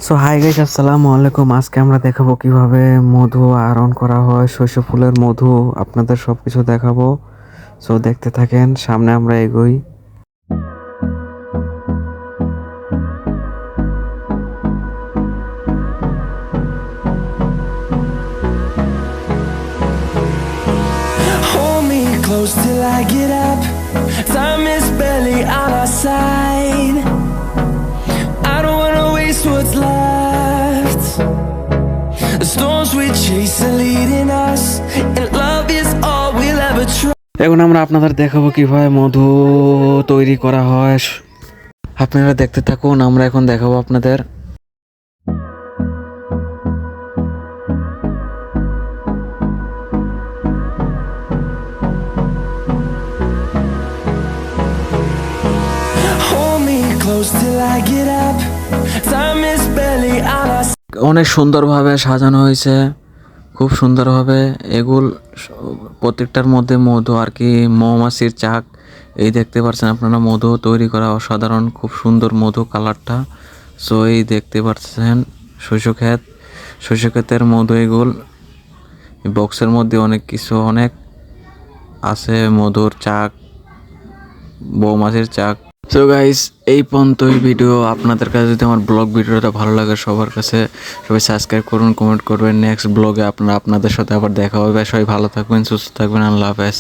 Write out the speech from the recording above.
So hi guys, আসসালামু আলাইকুম। আজকে আমরা দেখাবো কিভাবে মধু আহরণ করা হয়, শস্য ফুলের মধু। আপনাদের সব কিছু দেখাবো। সো দেখতে থাকেন, সামনে আমরা এগোই। Hold me close till I get up. Time is barely on our side. I don't wanna waste what's left. The storms we chase are leading us, and love is all we'll ever try. এখন আমরা আপনাদের দেখাবো কিভাবে মধু তৈরি করা হয়। আপনারা দেখতে থাকুন, আমরা এখন দেখাবো আপনাদের। Hold me close till I get up. Time is barely on our side. অনেক সুন্দরভাবে সাজানো হয়েছে, খুব সুন্দরভাবে। এগুল প্রত্যেকটার মধ্যে মধু আর কি, মৌমাছির চাক। এই দেখতে পাচ্ছেন আপনারা, মধু তৈরি করা অসাধারণ, খুব সুন্দর মধু কালারটা। সো এই দেখতে পাচ্ছেন শস্য ক্ষেতের মধু। এগুল বক্সের মধ্যে অনেক কিছু অনেক আছে, মধুর চাক, মৌমাছির চাক। সো গাইস, এই পর্যন্তই ভিডিও। আপনাদের কাছে যদি আমার ব্লগ ভিডিওটা ভালো লাগে, সবার কাছে সবাই সাবস্ক্রাইব করুন, কমেন্ট করবেন। নেক্সট ব্লগে আপনাদের সাথে আবার দেখা হবে। সবাই ভালো থাকবেন, সুস্থ থাকবেন। আল্লাহ হাফেজ।